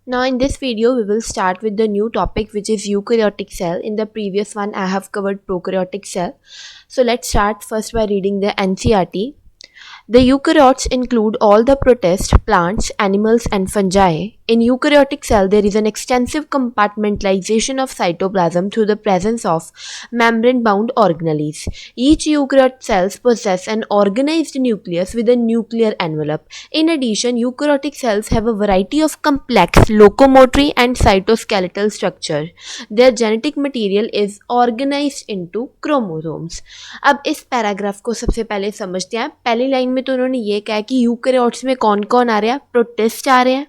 Now in this video we will start with the new topic which is eukaryotic cell. In the previous one I have covered prokaryotic cell. So let's start first by reading the NCERT. The eukaryotes include all the protist, plants, animals and fungi. In eukaryotic cell, there is an extensive compartmentalization of cytoplasm through the presence of membrane-bound organelles. Each eukaryote cells possess an organized nucleus with a nuclear envelope. In addition, eukaryotic cells have a variety of complex locomotory and cytoskeletal structure. Their genetic material is organized into chromosomes. अब इस paragraph को सबसे पहले समझते हैं. पहली line में तो उन्होंने ये कहा कि यूकैरियोट्स में कौन कौन आ रहे हैं, प्रोटिस्ट आ रहे हैं,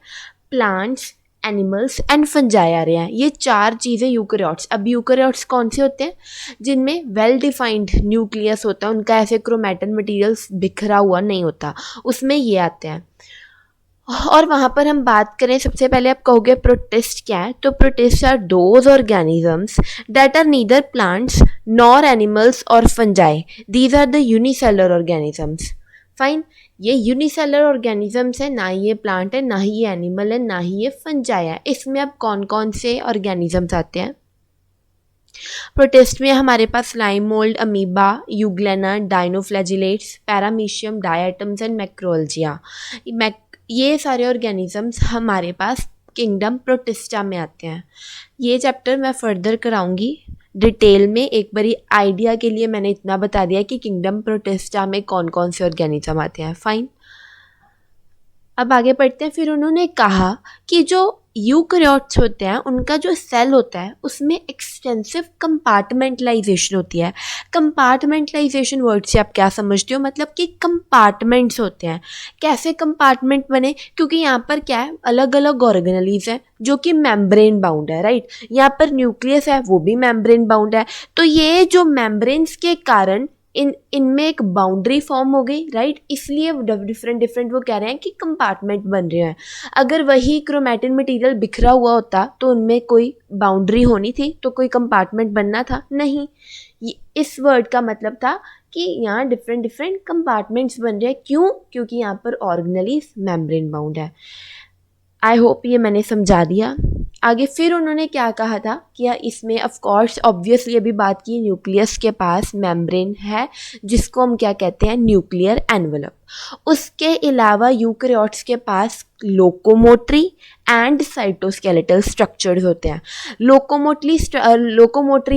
प्लांट्स, एनिमल्स एंड फंजाई आ रहे हैं. ये चार चीज़ें यूकैरियोट्स. अब यूकैरियोट्स कौन से होते हैं? जिनमें वेल डिफाइंड न्यूक्लियस होता है, उनका ऐसे क्रोमैटिन मटीरियल्स बिखरा हुआ नहीं होता, उसमें ये आते हैं. और वहाँ पर हम बात करें, सबसे पहले आप कहोगे प्रोटिस्ट क्या है, तो protists are those organisms that are neither plants nor animals और fungi. These are the unicellular organisms. Fine, ये यूनिसेलर ऑर्गेनिजम्स है, ना ही ये प्लांट है, ना ही ये एनिमल है, ना ही ये फंजाई है. इसमें अब कौन कौन से ऑर्गेनिजम्स आते हैं? प्रोटिस्ट में हमारे पास slime mould, amoeba, euglena, dinoflagellates, paramecium, diatoms and macroalgae. ये सारे ऑर्गेनिजम्स हमारे पास किंगडम प्रोटिस्टा में आते हैं. ये चैप्टर मैं फर्दर कराऊंगी डिटेल में. एक बारी आइडिया के लिए मैंने इतना बता दिया कि किंगडम प्रोटिस्टा में कौन कौन से ऑर्गेनिज्म आते हैं. फाइन, अब आगे बढ़ते हैं. फिर उन्होंने कहा कि जो यूकैरियोट्स होते हैं उनका जो सेल होता है उसमें एक्सटेंसिव कंपार्टमेंटलाइजेशन होती है. कंपार्टमेंटलाइजेशन वर्ड से आप क्या समझते हो? मतलब कि कंपार्टमेंट्स होते हैं. कैसे कंपार्टमेंट बने? क्योंकि यहाँ पर क्या है, अलग अलग ऑर्गेनेलीज है जो कि मेम्ब्रेन बाउंड है, राइट. यहाँ पर न्यूक्लियस है, वो भी मेम्ब्रेन बाउंड है. तो ये जो मेम्ब्रेन्स के कारण इनमें एक बाउंड्री फॉर्म हो गई, राइट. इसलिए डिफरेंट डिफरेंट वो कह रहे हैं कि कंपार्टमेंट बन रहे हैं. अगर वही क्रोमैटिन मटेरियल बिखरा हुआ होता तो उनमें कोई बाउंड्री होनी थी, तो कोई कंपार्टमेंट बनना था नहीं. इस वर्ड का मतलब था कि यहाँ डिफरेंट डिफरेंट कंपार्टमेंट्स बन रहे हैं. क्यों? क्योंकि यहाँ पर ऑर्गेनेलीज मेम्ब्रेन बाउंड है. आई होप ये मैंने समझा दिया. आगे फिर उन्होंने क्या कहा था कि इसमें ऑफ कोर्स ऑब्वियसली अभी बात की, न्यूक्लियस के पास मेम्ब्रेन है जिसको हम क्या कहते हैं, न्यूक्लियर एनवेलप. उसके अलावा यूकैरियोट्स के पास लोकोमोटरी एंड साइटोस्केलेटल स्ट्रक्चर्स होते हैं. लोकोमोटरी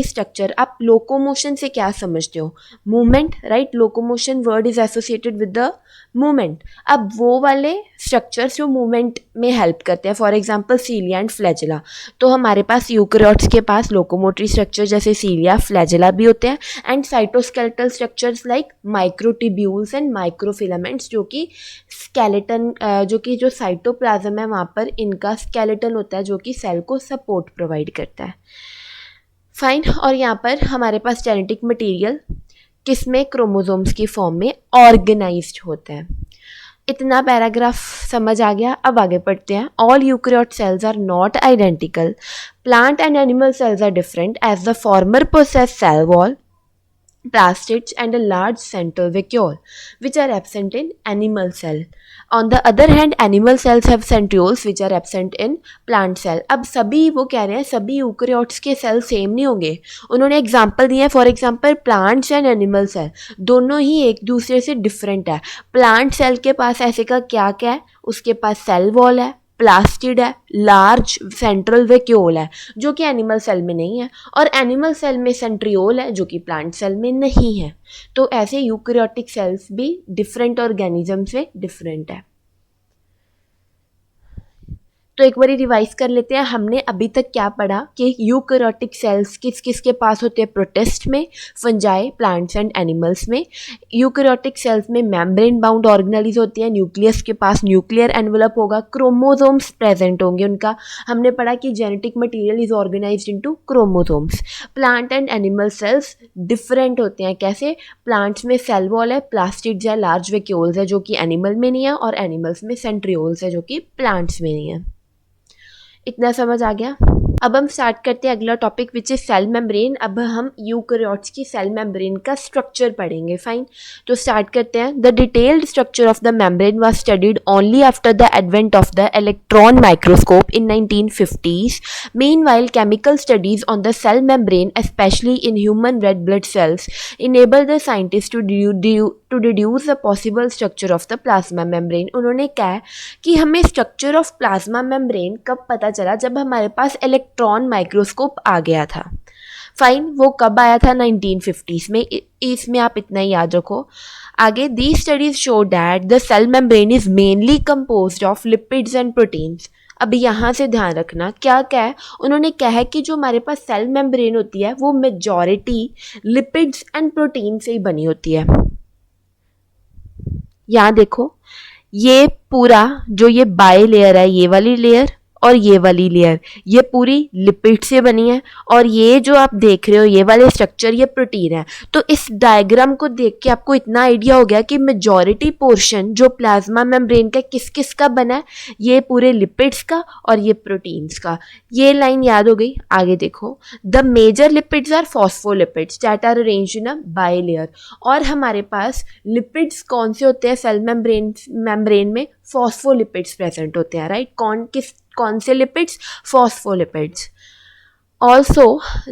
स्ट्रक्चर, आप लोकोमोशन से क्या समझते हो? Movement, right. Locomotion word is associated with the movement. अब वो वाले स्ट्रक्चर्स जो मूवमेंट में हेल्प करते हैं, for example cilia and flagella. तो हमारे पास यूकैरियोट्स के पास लोकोमोटरी स्ट्रक्चर जैसे सीलिया, फ्लैजिला भी होते हैं. And cytoskeletal structures like microtubules and microfilaments, जो कि स्केलेटन, जो कि जो साइटोप्लाज्म है वहाँ पर इनका स्केलेटन होता है जो कि सेल को सपोर्ट प्रोवाइड करता है. फाइन, और यहाँ पर हमारे पास जेनेटिक मटेरियल किसमें, क्रोमोसोम्स की फॉर्म में ऑर्गेनाइज्ड होता है. इतना पैराग्राफ समझ आ गया. अब आगे पढ़ते हैं. All eukaryote cells are not identical. Plant and animal cells are different as the former possess cell wall, plastids and a large central vacuole which are absent in animal cell. On the other hand, animal cells have centrioles which are absent in plant cell. अब सभी वो कह रहे हैं सभी eukaryotes के cell same नहीं होंगे. उन्होंने एग्जांपल दिए हैं. For example plants and animal cell दोनों ही एक दूसरे से डिफरेंट है. प्लांट सेल के पास ऐसे का क्या क्या है, उसके पास सेल वॉल है, प्लास्टिड है, लार्ज सेंट्रल वैक्यूल है जो कि एनिमल सेल में नहीं है, और एनिमल सेल में सेंट्रियोल है जो कि प्लांट सेल में नहीं है. तो ऐसे यूकैरियोटिक सेल्स भी डिफरेंट ऑर्गेनिज्म से डिफरेंट है. तो एक बार रिवाइज कर लेते हैं. हमने अभी तक क्या पढ़ा कि यूकैरियोटिक सेल्स किस किस के पास होते हैं? प्रोटिस्ट में, फंजाई, प्लांट्स एंड एनिमल्स में. यूकैरियोटिक सेल्स में मेम्ब्रेन बाउंड ऑर्गेनेलीज होती है. न्यूक्लियस के पास न्यूक्लियर एनवेलप होगा, क्रोमोसोम्स प्रेजेंट होंगे उनका. हमने पढ़ा कि genetic material is organised into chromosomes. Plant and animal sales different होते हैं. कैसे? प्लांट्स में सेल वॉल है, प्लास्टिड्स है, लार्ज वैक्यूल्स है जो कि एनिमल में नहीं है, और एनिमल्स में सेंट्रियोल्स है जो कि प्लांट्स में नहीं है. इतना समझ आ गया. अब हम स्टार्ट करते हैं अगला topic which is cell membrane. अब हम यूकैरियोट्स की सेल मेम्ब्रेन का स्ट्रक्चर पढ़ेंगे। फाइन, तो स्टार्ट करते हैं। The detailed structure of the membrane was studied only after the advent of the electron microscope in 1950s. Meanwhile, chemical studies on the cell membrane, especially in human red blood cells, enable the scientists to deduce the possible structure of the plasma membrane. उन्होंने कहा कि हमें structure of plasma membrane कब पता चला, जब हमारे पास electron microscope आ गया था। फाइन, वो कब आया था? 1950s में। इसमें आप इतना ही याद रखो। आगे, the studies show that the cell membrane is mainly composed of lipids and proteins. अब यहाँ से ध्यान रखना क्या क्या है। उन्होंने कहा है कि जो हमारे पास सेल मेम्ब्रेन होती है वो मेजॉरिटी लिपिड्स एंड प्रोटीन से ही बनी होती है। यहाँ देखो, ये पूरा जो ये बाय लेयर है, ये वाली लेयर और ये वाली लेयर, ये पूरी लिपिड से बनी है, और ये जो आप देख रहे हो ये वाले स्ट्रक्चर, ये प्रोटीन है। तो इस डायग्राम को देख के आपको इतना आइडिया हो गया कि मेजॉरिटी पोर्शन जो प्लाज्मा मेम्ब्रेन का किस किस का बना है, ये पूरे लिपिड्स का और ये प्रोटीन्स का। ये लाइन याद हो गई। आगे देखो, the major lipids are phospholipids that are arranged in a bilayer. और हमारे पास लिपिड्स कौन से होते हैं सेल मेम्ब्रेन में? फॉस्फोलिपिड्स प्रेजेंट होते हैं, राइट। कौन से lipids? Phospholipids. Also,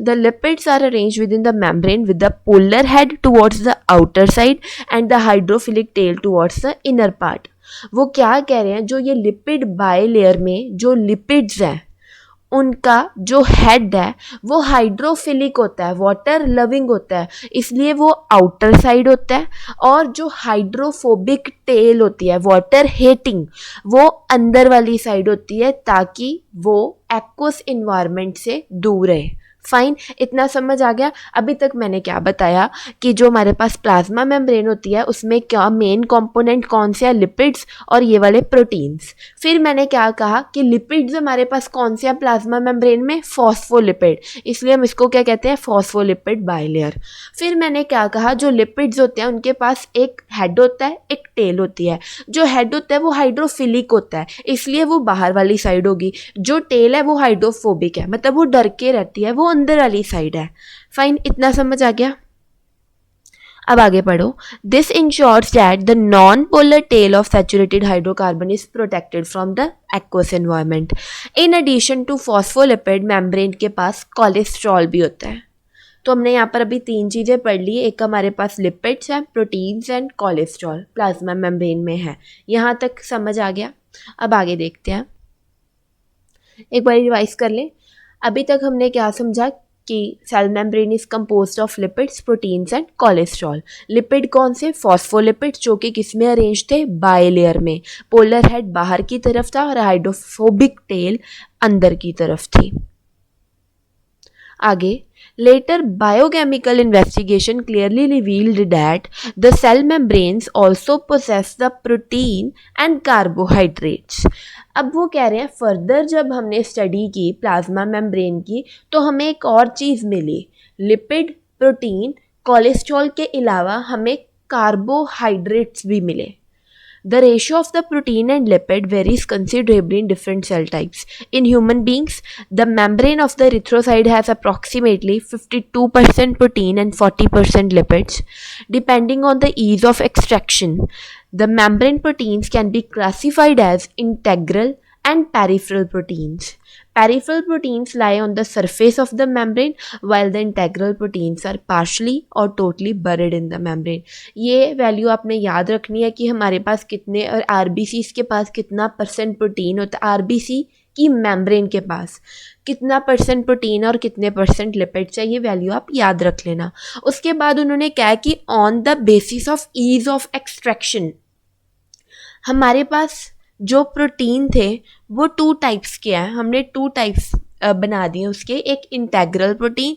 the lipids are arranged within the membrane with the polar head towards the outer side and the hydrophilic tail towards the inner part. वो क्या कह रहे हैं, जो ये लिपिड बाय लेयर में जो लिपिड्स हैं उनका जो हेड है वो हाइड्रोफिलिक होता है, वाटर लविंग होता है, इसलिए वो आउटर साइड होता है। और जो हाइड्रोफोबिक टेल होती है, वाटर हेटिंग, वो अंदर वाली साइड होती है, ताकि वो एक्वस इन्वायरमेंट से दूर रहे। फाइन, इतना समझ आ गया। अभी तक मैंने क्या बताया कि जो हमारे पास प्लाज्मा मेम्ब्रेन होती है उसमें क्या मेन कंपोनेंट कौन से है? लिपिड्स और ये वाले प्रोटीन्स। फिर मैंने क्या कहा कि लिपिड्स हमारे पास कौन से हैं प्लाज्मा मेम्ब्रेन में? फॉस्फोलिपिड, इसलिए हम इसको क्या कहते हैं? Phospholipid bilayer. फिर मैंने क्या कहा, जो लिपिड्स होते हैं उनके पास एक हेड होता है, एक टेल होती है। जो हेड होता है वो हाइड्रोफिलिक होता है, इसलिए वो बाहर वाली साइड होगी। जो टेल है वो हाइड्रोफोबिक है, मतलब वो डर के रहती है, वो अंदर वाली साइड है। फाइन, इतना समझ आ गया। अब आगे पढ़ो। This ensures that the non polar tail of saturated hydrocarbon is protected from the aqueous environment. In addition to phospholipid, membrane के पास कोलेस्ट्रॉल भी होता है। तो हमने यहाँ पर अभी 3 चीज़ें पढ़ ली। एक हमारे पास लिपिड्स हैं, proteins and cholesterol plasma membrane में है। यहाँ तक समझ आ गया। अब आगे देखते हैं, एक बार रिवाइज कर लें। अभी तक हमने क्या समझा कि cell membrane is composed of lipids, proteins and cholesterol. Lipid कौन से? फॉस्फोलिपिड्स, जो कि किस में अरेंज थे? बाय लेयर में। पोलर हेड बाहर की तरफ था और हाइड्रोफोबिक टेल अंदर की तरफ थी। आगे, later biochemical investigation clearly revealed that the cell membranes also possess the protein and carbohydrates. अब वो कह रहे हैं फर्दर जब हमने स्टडी की प्लाज्मा मेम्ब्रेन की तो हमें एक और चीज़ मिली, लिपिड, प्रोटीन, कोलेस्ट्रॉल के अलावा हमें कार्बोहाइड्रेट्स भी मिले। The ratio of the protein and lipid varies considerably in different cell types. In human beings, the membrane of the erythrocyte has approximately 52% protein and 40% lipids. Depending on the ease of extraction, the membrane proteins can be classified as integral and peripheral proteins. Peripheral proteins lie on the surface of the membrane while the integral proteins are partially or totally buried in the membrane. ये value आपने याद रखनी है कि हमारे पास कितने और RBCs के पास कितना % प्रोटीन होता है, RBC की मेम्ब्रेन के पास कितना % प्रोटीन और कितने % लिपिड्स है, ये वैल्यू आप याद रख लेना। उसके बाद उन्होंने कहा कि on the basis of ease of extraction, हमारे पास जो प्रोटीन थे वो 2 टाइप्स के हैं। हमने 2 टाइप्स बना दिए उसके, एक इंटेग्रल प्रोटीन,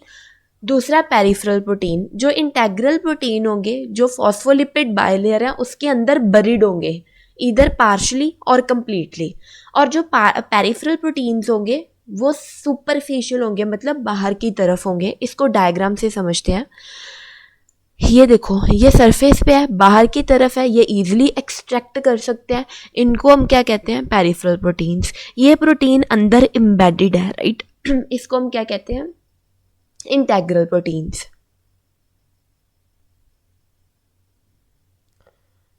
दूसरा पेरिफेरल प्रोटीन। जो इंटेग्रल प्रोटीन होंगे, जो फॉस्फोलिपिड बाइलेयर हैं उसके अंदर बरीड होंगे, इधर पार्शली और कंप्लीटली। और जो पेरिफेरल प्रोटीन्स होंगे वो सुपरफिशियल होंगे, मतलब बाहर की तरफ होंगे। इसको डायग्राम से समझते हैं। ये देखो, ये सरफेस पे है, बाहर की तरफ है, ये इजीली एक्सट्रैक्ट कर सकते हैं। इनको हम क्या कहते हैं? Peripheral proteins. ये प्रोटीन अंदर एम्बेडेड है, राइट, इसको हम क्या कहते हैं, इंटेग्रल प्रोटीन्स।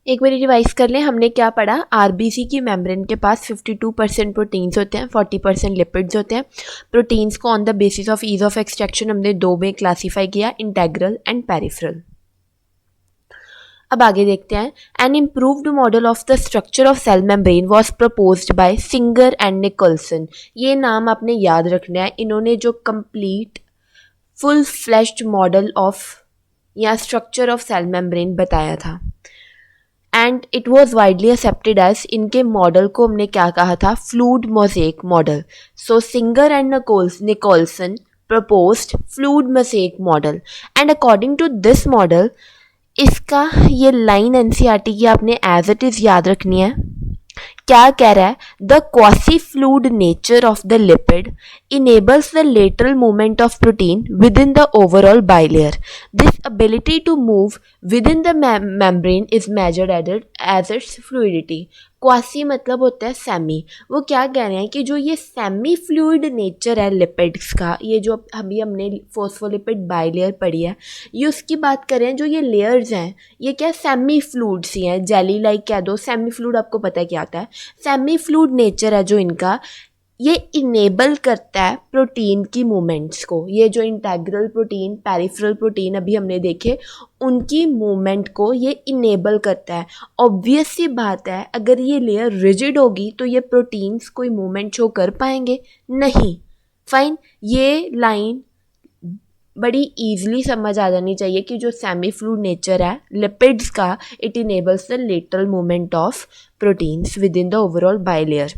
एक बार रिवाइज कर लें, हमने क्या पढ़ा, आरबीसी की मेम्ब्रेन के पास 52% प्रोटीन्स होते हैं, 40% लिपिड्स होते हैं। प्रोटीन्स को on the basis of ease of extraction हमने दो में क्लासीफाई किया, इंटेग्रल एंड पेरिफेरल। अब आगे देखते हैं, an improved model of the structure of cell membrane was proposed by Singer and Nicolson. ये नाम आपने याद रखना है, इन्होंने जो complete full fleshed model of या स्ट्रक्चर ऑफ सेल मेम्ब्रेन बताया था, and it was widely accepted as, इनके मॉडल को हमने क्या कहा था, fluid mosaic model. So Singer and Nicolson proposed fluid mosaic model, and according to this model, इसका ये लाइन एनसीईआरटी की आपने एज इट इज़ याद रखनी है। क्या कह रहा है, the quasi fluid nature of the lipid enables the lateral movement of protein within the overall bilayer. This ability to move within the membrane is measured as its fluidity. Quasi मतलब होता है semi. वो क्या कह रहे हैं कि जो ये सेमी फ्लूइड नेचर है लिपिड्स का, ये जो अभी हमने फोस्फोलिपिड बाइलेयर पढ़ी है, ये उसकी बात कर रहे हैं। जो ये लेयर्स हैं ये क्या सेमी फ्लूइड सी हैं, जेली लाइक कह दो। सेमी फ्लूइड आपको पता है क्या होता है, सेमी फ्लूइड नेचर है जो इनका, ये इनेबल करता है प्रोटीन की मूवमेंट्स को। ये जो इंटेग्रल प्रोटीन, पेरिफेरल प्रोटीन अभी हमने देखे, उनकी मूवमेंट को ये इनेबल करता है। ऑब्वियस सी बात है, अगर ये लेयर रिजिड होगी तो ये प्रोटीन्स कोई मूवमेंट शो कर पाएंगे नहीं। फाइन, ये लाइन बड़ी ईजिली समझ आ जानी चाहिए कि जो सेमी फ्लूइड नेचर है लिपिड्स का, it enables the lateral movement of proteins with in the overall bilayer.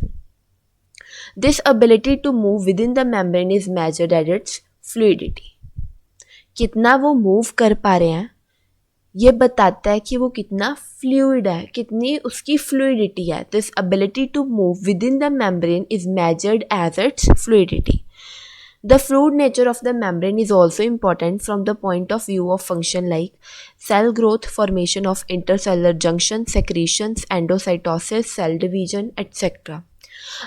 This ability to move within the membrane is measured at its fluidity. कितना वो मूव कर पा रहे हैं ये बताता है कि वो कितना फ्लूइड है, कितनी उसकी फ्लूइडिटी है। This ability to move within the membrane is measured as its fluidity. The fluid nature of the membrane is also important from the point of view of function like cell growth, formation of intercellular junctions, secretions, endocytosis, cell division, etc.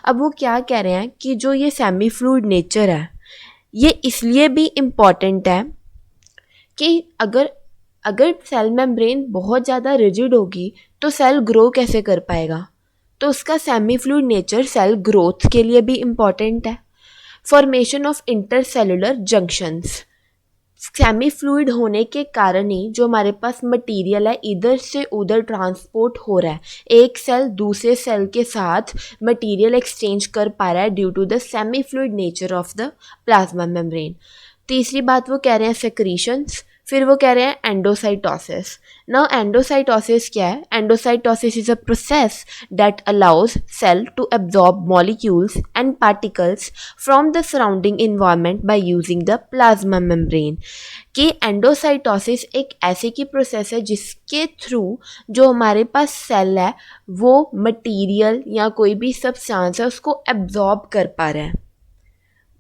अब वो क्या कह रहे हैं कि जो ये semi fluid nature है ये इसलिए भी इम्पॉर्टेंट है कि अगर सेल मेम्ब्रेन बहुत ज़्यादा रिजिड होगी तो सेल ग्रो कैसे कर पाएगा, तो उसका semi fluid nature cell growth के लिए भी इम्पॉर्टेंट है। Formation of intercellular junctions, semi fluid होने के कारण ही जो हमारे पास मटेरियल है इधर से उधर ट्रांसपोर्ट हो रहा है, एक सेल दूसरे सेल के साथ मटेरियल एक्सचेंज कर पा रहा है due to the semi fluid nature of the plasma membrane. तीसरी बात वो कह रहे हैं सेक्रीशंस, फिर वो कह रहे हैं एंडोसाइटोसिस। नाउ एंडोसाइटोसिस क्या है, endocytosis is a process that allows cell to absorb molecules and particles from the surrounding environment by using the plasma membrane. कि एंडोसाइटोसिस एक ऐसे की प्रोसेस है जिसके थ्रू जो हमारे पास सेल है वो मटीरियल या कोई भी सब्सटेंस है उसको एब्जॉर्ब कर पा रहा है,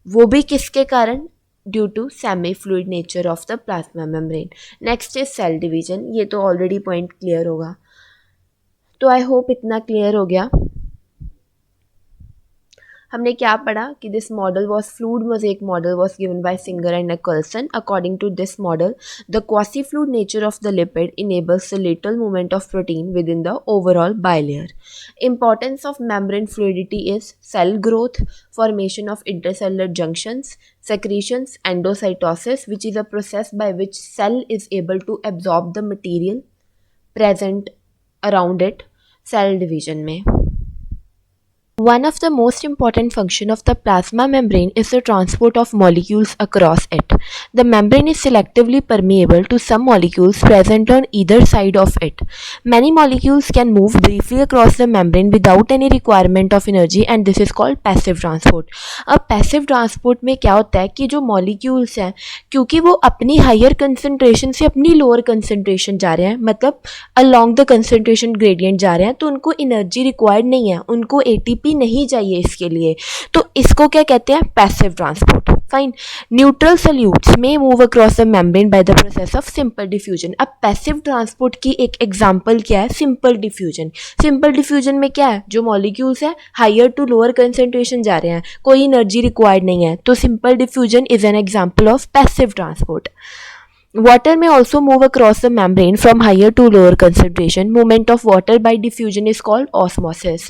वो भी किसके कारण, due to semi fluid nature of the plasma membrane. Next is cell division, ये तो ऑलरेडी पॉइंट क्लियर होगा, तो आई होप इतना क्लियर हो गया। हमने क्या पढ़ा कि this model was fluid mosaic model was given by Singer and Nicolson. According to this model the quasi fluid nature of the lipid enables the lateral movement of protein within the overall bilayer. Importance of membrane fluidity is cell growth, formation of intercellular junctions, secretions, endocytosis, which is a process by which cell is able to absorb the material present around it, cell division में। One of the most important function of the plasma membrane is the transport of molecules across it. The membrane is selectively permeable to some molecules present on either side of it. Many molecules can move briefly across the membrane without any requirement of energy and this is called passive transport. अब passive transport में क्या होता है कि जो molecules हैं क्योंकि वो अपनी higher concentration से अपनी lower concentration जा रहे हैं, मतलब along the concentration gradient जा रहे हैं, तो उनको energy required नहीं है, उनको ATP नहीं चाहिए इसके लिए, तो इसको क्या कहते हैं, passive transport. Fine. Neutral solutes में move across the membrane by the process of simple diffusion. अब पैसिव ट्रांसपोर्ट की एक एग्जांपल क्या है, सिंपल डिफ्यूजन। सिंपल डिफ्यूजन में क्या है, जो मॉलिक्यूल्स है हायर टू लोअर कंसेंट्रेशन जा रहे हैं, कोई एनर्जी रिक्वायर्ड नहीं है, तो simple diffusion is an example of passive transport. Water may also move across the membrane from higher to lower concentration. Movement of water by diffusion is called osmosis.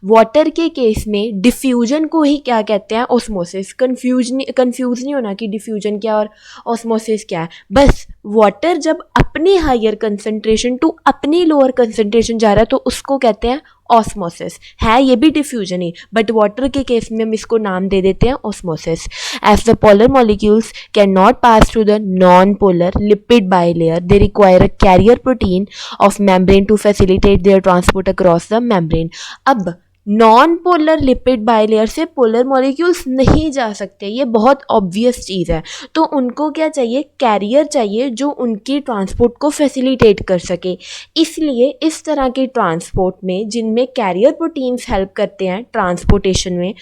Water के case में diffusion को ही क्या कहते हैं, osmosis. Confuse नहीं होना कि diffusion क्या और ऑस्मोसिस क्या है। बस वाटर जब अपनी हायर कंसंट्रेशन टू अपनी लोअर कंसंट्रेशन जा रहा है तो उसको कहते हैं ऑस्मोसिस। है ये भी डिफ्यूजन ही, बट वाटर के केस में हम इसको नाम दे देते हैं osmosis. As the polar molecules can not pass through the non polar lipid bilayer, they require a carrier protein of membrane to facilitate their transport across the membrane. अब non polar lipid bilayer से polar molecules नहीं जा सकते, ये बहुत obvious चीज़ है। तो उनको क्या चाहिए, कैरियर चाहिए जो उनकी ट्रांसपोर्ट को फैसिलिटेट कर सके। इसलिए इस तरह के ट्रांसपोर्ट में जिनमें कैरियर प्रोटीन्स हेल्प करते हैं ट्रांसपोर्टेशन में,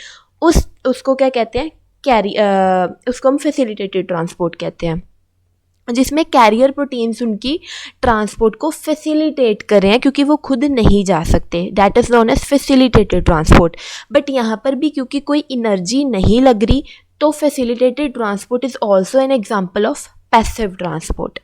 उसको क्या कहते हैं, उसको हम फैसिलिटेटेड ट्रांसपोर्ट कहते हैं, जिसमें कैरियर प्रोटीन्स उनकी ट्रांसपोर्ट को फैसिलिटेट कर रहे हैं क्योंकि वो खुद नहीं जा सकते। That is known as facilitated transport. But यहाँ पर भी क्योंकि कोई एनर्जी नहीं लग रही, तो facilitated transport is also an example of passive transport,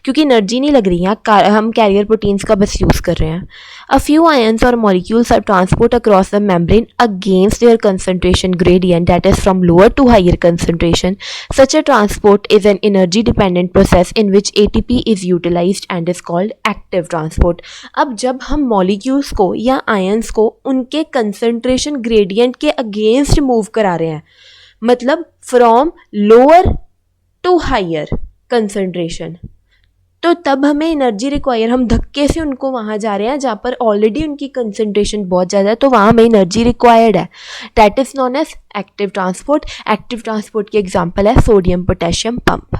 क्योंकि एनर्जी नहीं लग रही, यहाँ हम कैरियर प्रोटीन्स का बस यूज़ कर रहे हैं। अ फ्यू आयंस और molecules are transport across the membrane against their concentration gradient, that is from lower to higher concentration. Such a transport is an energy dependent process in which ATP is utilised and is called active transport. अब जब हम molecules को या ions को उनके concentration gradient के against move करा रहे हैं, मतलब from lower to higher concentration, तो तब हमें एनर्जी रिक्वायर, हम धक्के से उनको वहाँ जा रहे हैं जहाँ पर ऑलरेडी उनकी कंसंट्रेशन बहुत ज़्यादा है, तो वहाँ हमें एनर्जी रिक्वायर्ड है। That is known as active transport. Active transport की एग्जांपल है सोडियम पोटेशियम पंप।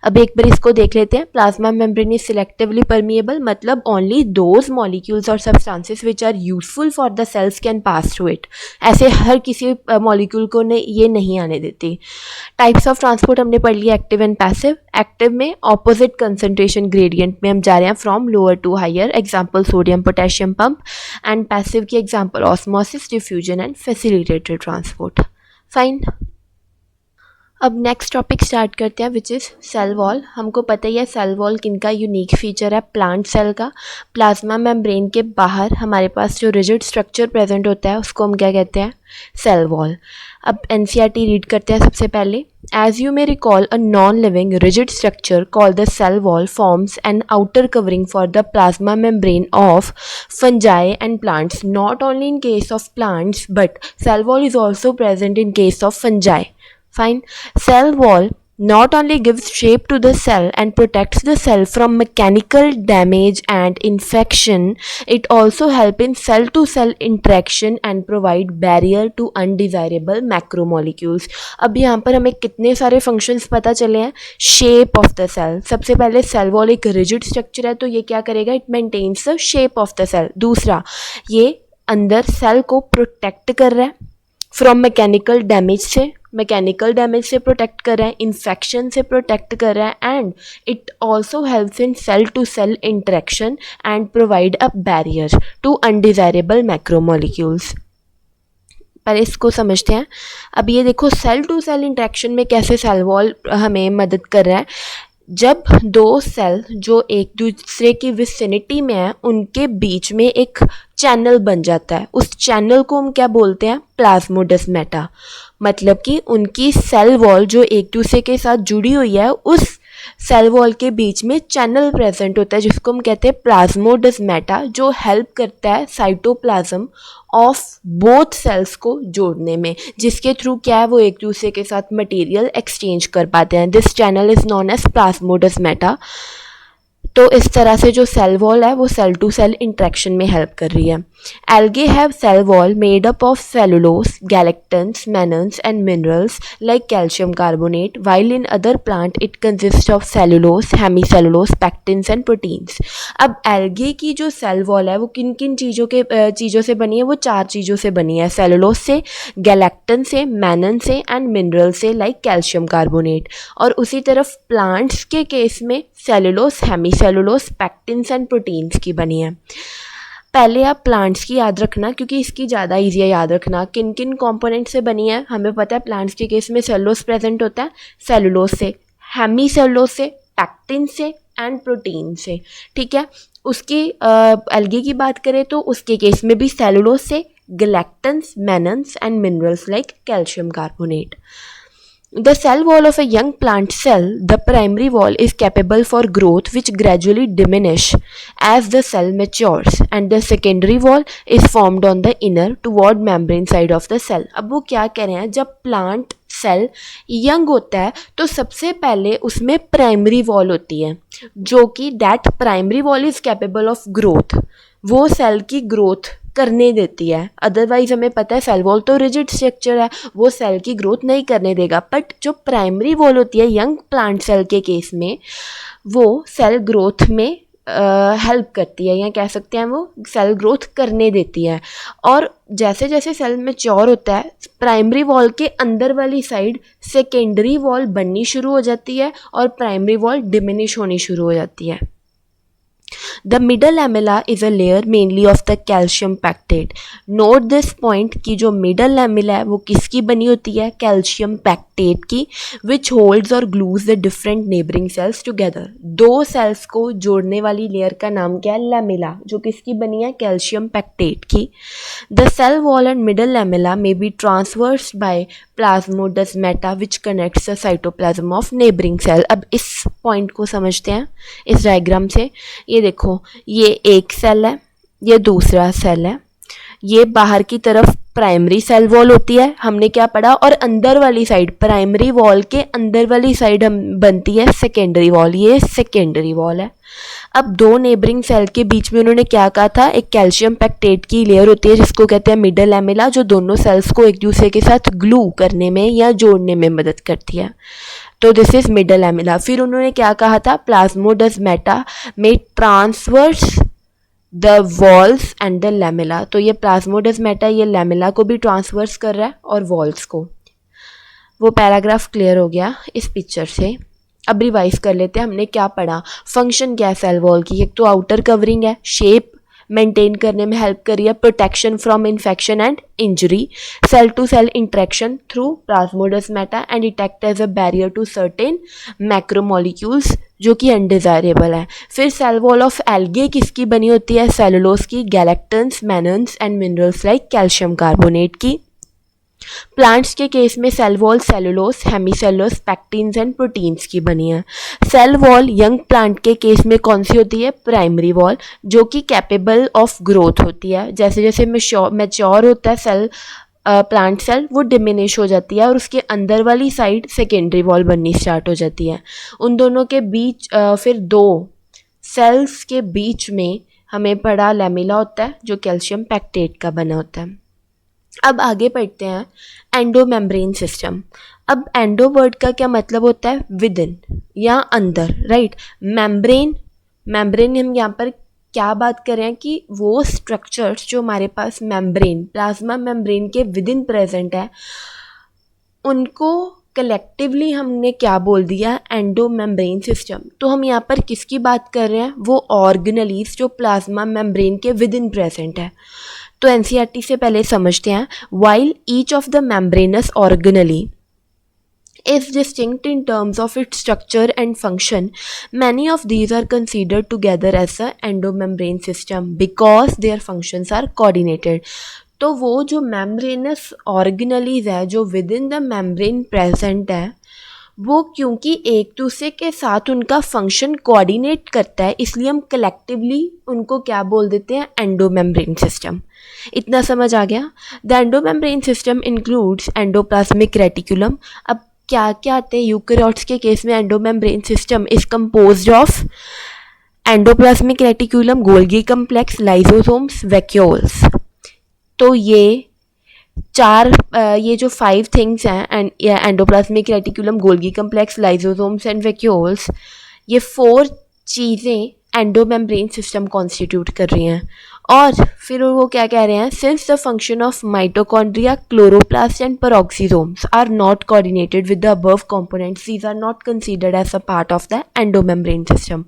अब एक बार इसको देख लेते हैं। Plasma membrane is selectively permeable, मतलब ओनली दोज मॉलिक्यूल्स और substances which are useful for the cells can pass through it. ऐसे हर किसी मॉलिक्यूल को ये नहीं आने देती। टाइप्स ऑफ ट्रांसपोर्ट हमने पढ़ लिया, एक्टिव एंड पैसिव। एक्टिव में ऑपोजिट कंसंट्रेशन ग्रेडियंट में हम जा रहे हैं from lower to higher, example sodium potassium pump. And passive की example osmosis, diffusion and facilitated transport. Fine. अब नेक्स्ट टॉपिक स्टार्ट करते हैं विच इज़ सेल वॉल। हमको पता ही है सेल वॉल किनका यूनिक फीचर है, प्लांट सेल का। प्लाज्मा मेम्ब्रेन के बाहर हमारे पास जो रिजिड स्ट्रक्चर प्रेजेंट होता है उसको हम क्या कहते हैं, सेल वॉल। अब NCERT रीड करते हैं सबसे पहले। As you may recall a non living rigid structure called the cell wall forms an outer covering for the plasma membrane of fungi and plants, not only in case of plants but cell wall is also present in case of fungi. Fine. Cell wall not only gives shape to the cell and protects the cell from mechanical damage and infection, it also helps in cell to cell interaction and provide barrier to undesirable macromolecules. अब यहाँ पर हमें कितने सारे functions पता चले हैं। Shape of the cell, सबसे पहले सेल वॉल एक रिजिड स्ट्रक्चर है तो ये क्या करेगा, it maintains the shape of the cell. दूसरा, ये अंदर सेल को प्रोटेक्ट कर रहा है फ्रॉम मैकेनिकल डैमेज से प्रोटेक्ट कर रहा है, इन्फेक्शन से प्रोटेक्ट कर रहा है, and it also helps in cell to cell interaction and provide a barrier to undesirable macromolecules. पहले इसको समझते हैं। अब ये देखो सेल टू सेल इंटरेक्शन में कैसे सेल वॉल हमें मदद कर रहा है। जब दो सेल जो एक दूसरे की विसिनिटी में है उनके बीच में एक चैनल बन जाता है, उस चैनल को हम क्या बोलते हैं, प्लाज्मोडेस्माटा। मतलब कि उनकी सेल वॉल जो एक दूसरे के साथ जुड़ी हुई है, उस सेल वॉल के बीच में चैनल प्रेजेंट होता है जिसको हम कहते हैं प्लाज्मोडेस्माटा, जो हेल्प करता है साइटोप्लाज्म ऑफ बोथ सेल्स को जोड़ने में, जिसके थ्रू क्या है वो एक दूसरे के साथ मटेरियल एक्सचेंज कर पाते हैं। This channel is known as plasmodesmata. तो इस तरह से जो सेल वॉल है वो सेल टू सेल इंट्रैक्शन में हेल्प कर रही है. Algae have cell wall made up of cellulose, galactans, mannans and minerals like calcium carbonate, while in other plant it consists of cellulose, hemicellulose, pectins and proteins. अब algae की जो cell wall है वो किन किन चीज़ों से बनी है? वो 4 चीज़ों से बनी है. सेलुलोज से, गैलेक्टन से, मैनन से एंड मिनरल से लाइक कैल्शियम कार्बोनेट. और उसी तरफ प्लांट्स के केस में cellulose, hemicellulose, pectins and proteins की बनी है. पहले आप प्लांट्स की याद रखना क्योंकि इसकी ज़्यादा ईजी है याद रखना. किन किन कंपोनेंट से बनी है हमें पता है. प्लांट्स के केस में सेलुलोज प्रेजेंट होता है, सेलुलोज से, हेमीसेलुलोज से, पैक्टिन से एंड प्रोटीन से. ठीक है. उसकी एल्गे की बात करें तो उसके केस में भी सेलुलोज से, galactans, mannans and minerals like calcium carbonate. The cell wall of a young plant cell, the primary wall is capable for growth which gradually diminish as the cell matures and the secondary wall is formed on the inner toward membrane side of the cell. अब वो क्या कह रहे हैं, जब plant cell young होता है तो सबसे पहले उसमें प्राइमरी वॉल होती है जो कि that primary wall is capable of growth. वो सेल की ग्रोथ करने देती है. अदरवाइज हमें पता है सेल वॉल तो रिजिड स्ट्रक्चर है, वो सेल की ग्रोथ नहीं करने देगा. बट जो प्राइमरी वॉल होती है यंग प्लांट सेल के केस में वो सेल ग्रोथ में हेल्प करती है, या कह सकते हैं वो सेल ग्रोथ करने देती है. और जैसे जैसे सेल मैच्योर होता है प्राइमरी वॉल के अंदर वाली साइड सेकेंडरी वॉल बननी शुरू हो जाती है और प्राइमरी वॉल डिमिनिश होनी शुरू हो जाती है. The middle lamella is a layer mainly of the calcium pectate. Note this point कि जो middle lamella है वो किसकी बनी होती है? calcium pectate की, which holds or glues the different neighboring cells together. दो cells को जोड़ने वाली layer का नाम क्या है? lamella, जो किसकी बनी है? calcium pectate की. The cell wall and middle lamella may be traversed by plasmodesmata which connects the cytoplasm of neighboring cell. अब इस पॉइंट को समझते हैं इस डायग्राम से. ये देखो, ये एक सेल है, ये दूसरा सेल है, ये बाहर की तरफ प्राइमरी सेल वॉल होती है, हमने क्या पढ़ा, और अंदर वाली साइड प्राइमरी वॉल के अंदर वाली साइड हम बनती है सेकेंडरी वॉल. ये सेकेंडरी वॉल है. अब दो नेबरिंग सेल के बीच में उन्होंने क्या कहा था, एक कैल्शियम पैक्टेट की लेयर होती है जिसको कहते हैं मिडल लैमेला, जो दोनों सेल्स को एक दूसरे के साथ ग्लू करने में या जोड़ने में मदद करती है. तो दिस इज मिडल लैमेला. फिर उन्होंने क्या कहा था, प्लाज्मोडेस्माटा में transverse the walls and the lamella. तो ये प्लाज्मोडेस्माटा ये लैमेला को भी ट्रांसवर्स कर रहा है और वॉल्स को. वो पैराग्राफ क्लियर हो गया इस पिक्चर से. अब रिवाइज कर लेते हैं हमने क्या पढ़ा. फंक्शन क्या है सेल वॉल की, एक तो आउटर कवरिंग है, शेप मेंटेन करने में हेल्प कर रही है, protection from infection and injury, cell to cell interaction through plasmodesmata and it act as a barrier to certain macromolecules जो कि अनडिजायरेबल है. फिर सेल वॉल ऑफ एल्गे किसकी बनी होती है, सेलुलोज की, galactans, mannans and minerals like calcium carbonate की. प्लांट्स के केस में cell wall cellulose, hemicellulose, pectins and proteins की बनी है. सेल वॉल यंग प्लांट के केस में कौन सी होती है, प्राइमरी वॉल, जो कि कैपेबल ऑफ ग्रोथ होती है. जैसे जैसे मैच्योर होता है सेल प्लांट सेल वो डिमिनिश हो जाती है और उसके अंदर वाली साइड सेकेंडरी वॉल बननी स्टार्ट हो जाती है. उन दोनों के बीच फिर दो सेल्स के बीच में हमें पड़ा लैमेला होता है जो कैल्शियम पैक्टेट का बना होता है. अब आगे पढ़ते हैं एंडोमेम्ब्रेन सिस्टम. अब एंडो वर्ड का क्या मतलब होता है, विद इन या अंदर, राइट. मेम्ब्रेन हम यहाँ पर क्या बात कर रहे हैं कि वो स्ट्रक्चर्स जो हमारे पास मेम्ब्रेन, प्लाज्मा मेम्ब्रेन के विद इन प्रेजेंट है, उनको कलेक्टिवली हमने क्या बोल दिया, एंडोमेम्ब्रेन सिस्टम. तो हम यहाँ पर किसकी बात कर रहे हैं, वो ऑर्गेनेलीज जो प्लाज्मा मेम्ब्रेन के विद इन प्रेजेंट है. तो एनसीईआरटी से पहले समझते हैं. While each of the membranes organelle is distinct in terms of its structure and function, many of these are considered together as the endomembrane system because their functions are coordinated. तो वो जो membranes organelles है जो with in the membrane present है, वो क्योंकि एक दूसरे के साथ उनका फंक्शन कोऑर्डिनेट करता है, इसलिए हम कलेक्टिवली उनको क्या बोल देते हैं, एंडोमेम्ब्रेन सिस्टम. इतना समझ आ गया. The endomembrane system includes endoplasmic reticulum. अब क्या क्या आते हैं यूकैरियोट्स के केस में, endomembrane system is composed of endoplasmic reticulum, Golgi complex, lysosomes, vacuoles. तो ये जो 5 थिंग्स हैं, endoplasmic reticulum, Golgi complex, lysosomes and vacuoles, ये 4 चीज़ें एंडोमेम्ब्रेन सिस्टम कॉन्स्टिट्यूट कर रही हैं। और फिर वो क्या कह रहे हैं, since the function of mitochondria, chloroplast and peroxisomes are not coordinated with the above components, these are not considered as a part of the endomembrane system.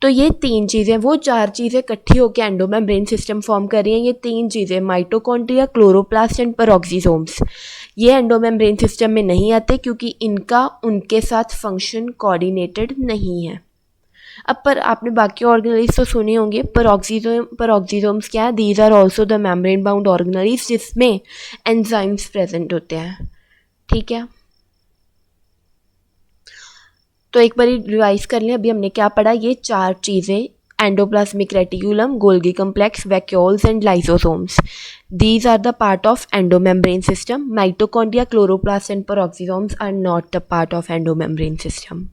तो ये 3 चीज़ें, वो 4 चीज़ें इकट्ठी होकर एंडोमेम्ब्रेन सिस्टम फॉर्म कर रही हैं। ये 3 चीज़ें माइटोकॉन्ड्रिया, क्लोरोप्लास्ट एंड पेरोक्सीसोम्स, ये एंडोमेम्ब्रेन सिस्टम में नहीं आते क्योंकि इनका उनके साथ फंक्शन कोऑर्डिनेटेड नहीं है। अब पर आपने बाकी ऑर्गेनलीज तो सुने होंगे। पेरोक्सीसोम्स क्या है, these are also the membrane bound organelles जिसमें एंजाइम्स प्रेजेंट होते हैं। ठीक है, तो एक बार रिवाइज कर लें। अभी हमने क्या पढ़ा, ये 4 चीज़ें, endoplasmic reticulum, Golgi complex, vacuoles and lysosomes, these are the part of endomembrane system. Mitochondria, chloroplast and peroxisomes are not a part of endomembrane system.